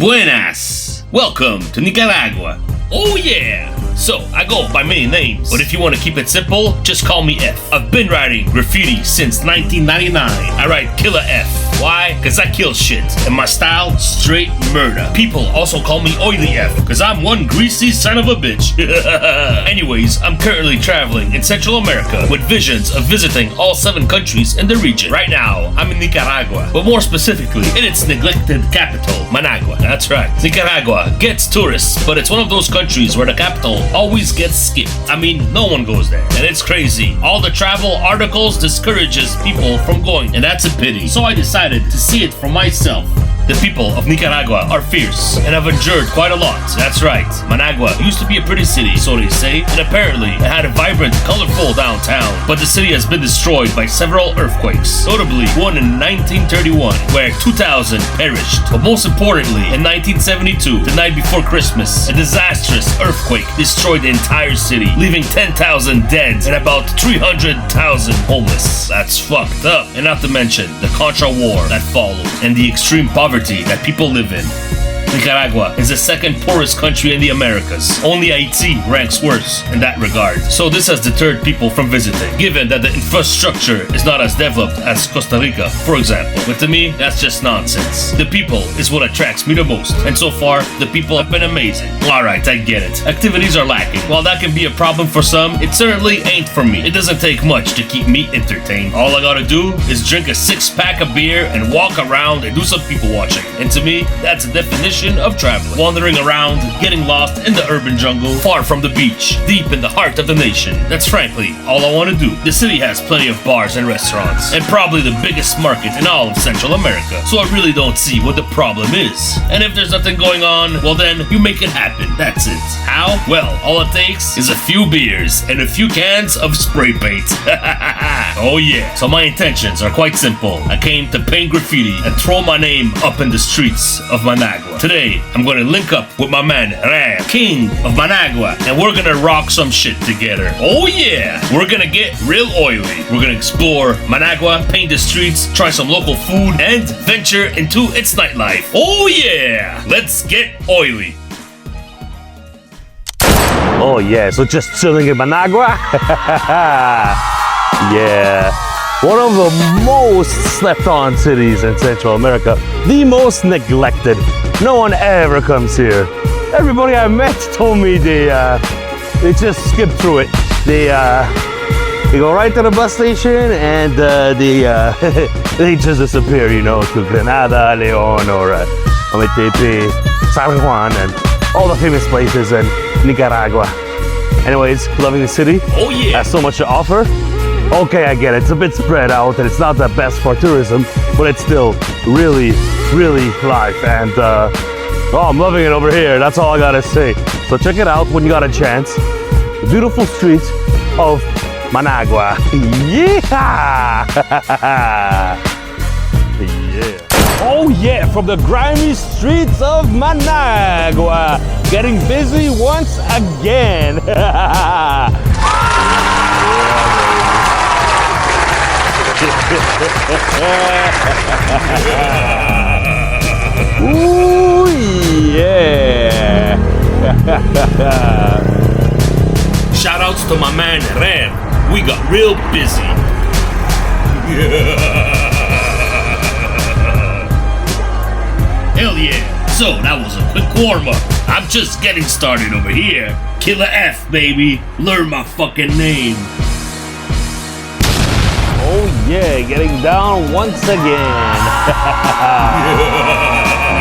Buenas! Welcome to Nicaragua. Oh yeah! So, I go by many names, but if you want to keep it simple, just call me F. I've been writing graffiti since 1999. I write Killer F. Why? Cause I kill shit, and my style, straight murder. People also call me Oily F, cause I'm one greasy son of a bitch. Anyways, I'm currently traveling in Central America with visions of visiting all 7 countries in the region. Right now, I'm in Nicaragua, but more specifically, in its neglected capital, Managua. That's right. Nicaragua gets tourists, but it's one of those countries where the capital always gets skipped. I mean, no one goes there, and it's crazy. All the travel articles discourages people from going, and that's a pity. So I decided to see it for myself. The people of Nicaragua are fierce and have endured quite a lot. That's right. Managua used to be a pretty city, so they say, and apparently it had a vibrant, colorful downtown. But the city has been destroyed by several earthquakes, notably one in 1931, where 2,000 perished. But most importantly, in 1972, the night before Christmas, a disastrous earthquake destroyed the entire city, leaving 10,000 dead and about 300,000 homeless. That's fucked up. And not to mention the Contra War that followed and the extreme poverty that people live in. Nicaragua is the second poorest country in the Americas. Only Haiti ranks worse in that regard. So this has deterred people from visiting, given that the infrastructure is not as developed as Costa Rica, for example. But to me, that's just nonsense. The people is what attracts me the most, and so far, the people have been amazing. Alright, I get it. Activities are lacking. While that can be a problem for some, it certainly ain't for me. It doesn't take much to keep me entertained. All I gotta do is drink a 6-pack of beer and walk around and do some people watching. And to me, that's a definition of traveling. Wandering around, getting lost in the urban jungle, far from the beach, deep in the heart of the nation. That's frankly all I want to do. The city has plenty of bars and restaurants, and probably the biggest market in all of Central America, so I really don't see what the problem is. And if there's nothing going on, well then, you make it happen. That's it. How? Well, all it takes is a few beers and a few cans of spray paint. Oh yeah. So my intentions are quite simple. I came to paint graffiti and throw my name up in the streets of Managua. Today, I'm gonna link up with my man, Ram, king of Managua, and we're gonna rock some shit together. Oh yeah! We're gonna get real oily. We're gonna explore Managua, paint the streets, try some local food, and venture into its nightlife. Oh yeah! Let's get oily. Oh yeah, so just chilling in Managua? Yeah. One of the most slept on cities in Central America. The most neglected. No one ever comes here. Everybody I met told me they just skip through it. They go right to the bus station and they just disappear, you know, to Granada, Leon, or Ometepe, San Juan, and all the famous places in Nicaragua. Anyways, loving the city. Oh yeah. Has so much to offer. Okay, I get it. It's a bit spread out and it's not the best for tourism, but it's still really, really life. And oh, I'm loving it over here. That's all I gotta say. So check it out when you got a chance. The beautiful streets of Managua. Yeah! Yeah. Oh yeah, from the grimy streets of Managua, getting busy once again. Ooh yeah. Shout outs to my man Ram. We got real busy. Hell yeah. So that was a quick warm up. I'm just getting started over here. Killer F, baby. Learn my fucking name. Oh yeah, getting down once again.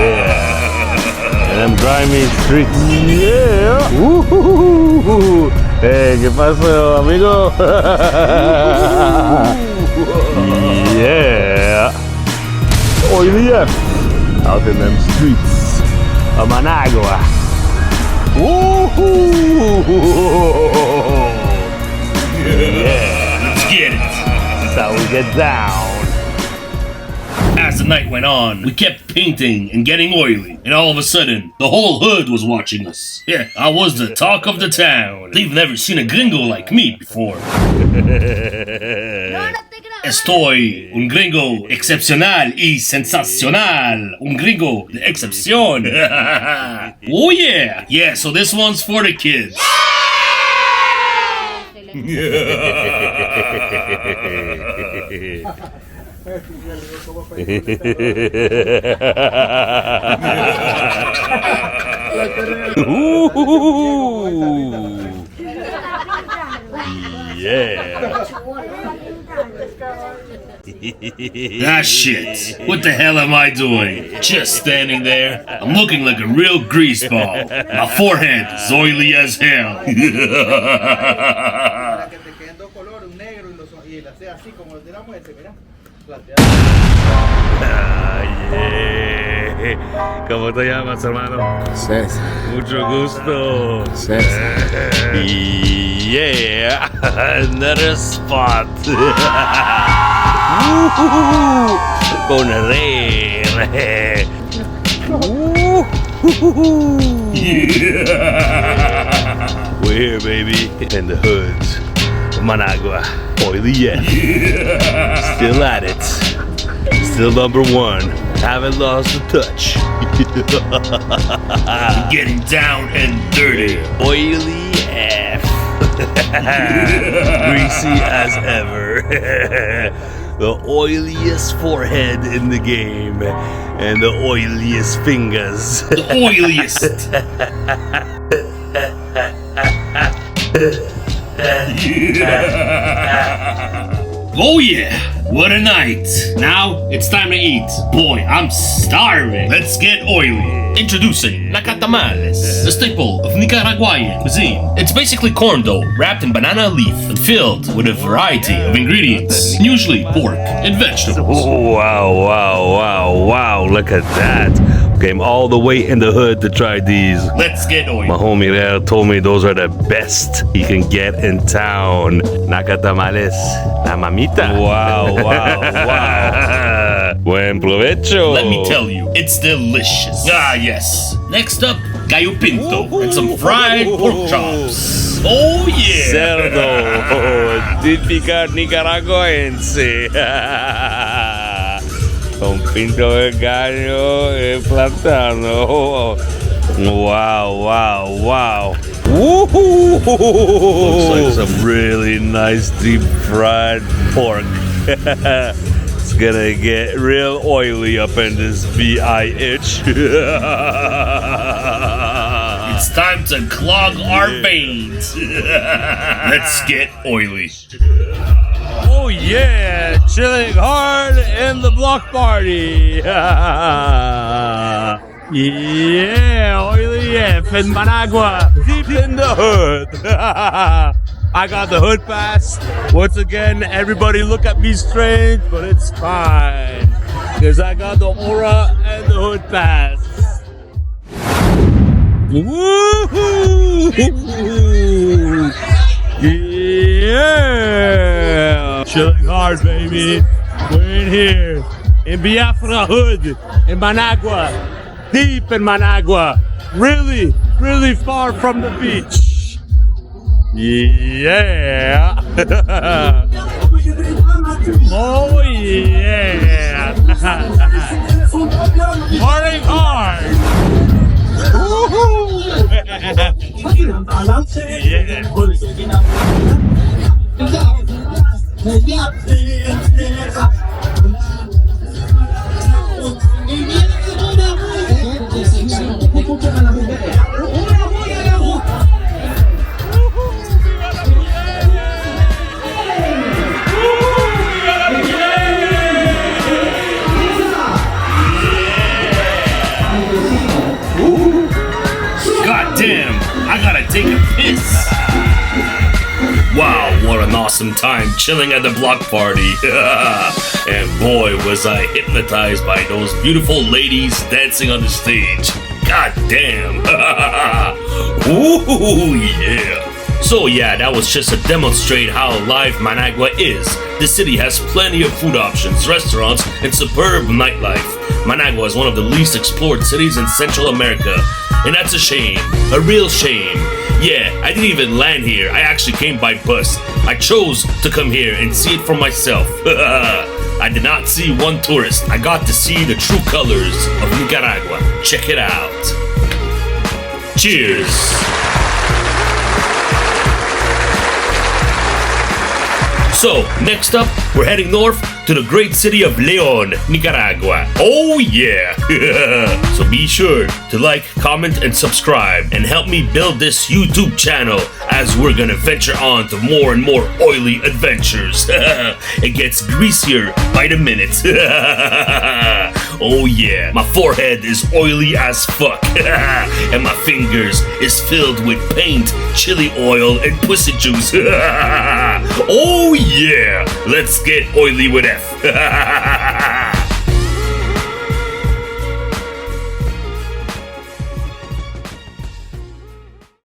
Yeah. Them grimy streets. Yeah. Woo-hoo-hoo-hoo. Hey, ¿qué pasó, amigo? Yeah. Oily F. Out in them streets of Managua. Woo-hoo. Yeah. Let's get it. That's how we get down. As the night went on, we kept painting and getting oily, and all of a sudden, the whole hood was watching us. Yeah, I was the talk of the town. They've never seen a gringo like me before. No, no, take it out. Estoy un gringo excepcional y sensacional. Un gringo de excepción. Oh yeah. Yeah, so this one's for the kids. Yeah. Ah shit. What the hell am I doing? Just standing there. I'm looking like a real greaseball. My forehead is oily as hell. Yeah. ¿Cómo te llamas, hermano? César. Mucho gusto. César. Yeah, another spot. Gonna rain. We're here, baby, in the hoods of Managua. Oily yet. Still at it. Still number one. Haven't lost a touch. Getting down and dirty. Oily F. Greasy as ever. The oiliest forehead in the game. And the oiliest fingers. The oiliest. Oh yeah, what a night. Now it's time to eat. Boy, I'm starving. Let's get oily. Introducing Nacatamales, the staple of Nicaraguan cuisine. It's basically corn dough wrapped in banana leaf and filled with a variety of ingredients, usually pork and vegetables. Oh, wow. Look at that. Came all the way in the hood to try these. Let's get oily. My homie there told me those are the best he can get in town. Nacatamales, la mamita. Wow. Buen provecho. Let me tell you, it's delicious. Ah, yes. Next up, Gallo Pinto and some fried pork chops. Oh, yeah. Cerdo, típica nicaragüense. Con pinto de gallo y plátano. Wow. Looks like some really nice deep fried pork. It's gonna get real oily up in this itch. It's time to clog our veins. Let's get oily. Oh yeah, chilling hard in the block party. Yeah, oily F in Managua, deep in the hood. I got the hood pass. Once again, everybody look at me strange, but it's fine. Because I got the aura and the hood pass. Woohoo! Yeah! Chilling hard, baby. We're in here. In Biafra hood. In Managua. Deep in Managua. Really far from the beach. Yeah! Oh yeah! Partying hard! Damn, I gotta take a piss. Wow, what an awesome time chilling at the block party. And boy, was I hypnotized by those beautiful ladies dancing on the stage. God damn. Ooh, yeah. So yeah, that was just to demonstrate how live Managua is. The city has plenty of food options, restaurants, and superb nightlife. Managua is one of the least explored cities in Central America, and that's a shame, a real shame. Yeah, I didn't even land here. I actually came by bus. I chose to come here and see it for myself. I did not see one tourist. I got to see the true colors of Nicaragua. Check it out. Cheers. So, next up, we're heading north to the great city of León, Nicaragua. Oh yeah! So be sure to like, comment, and subscribe, and help me build this YouTube channel as we're gonna venture on to more and more oily adventures. It gets greasier by the minute. Oh yeah, my forehead is oily as fuck, and my fingers is filled with paint, chili oil, and pussy juice. Oh yeah, let's get oily with F.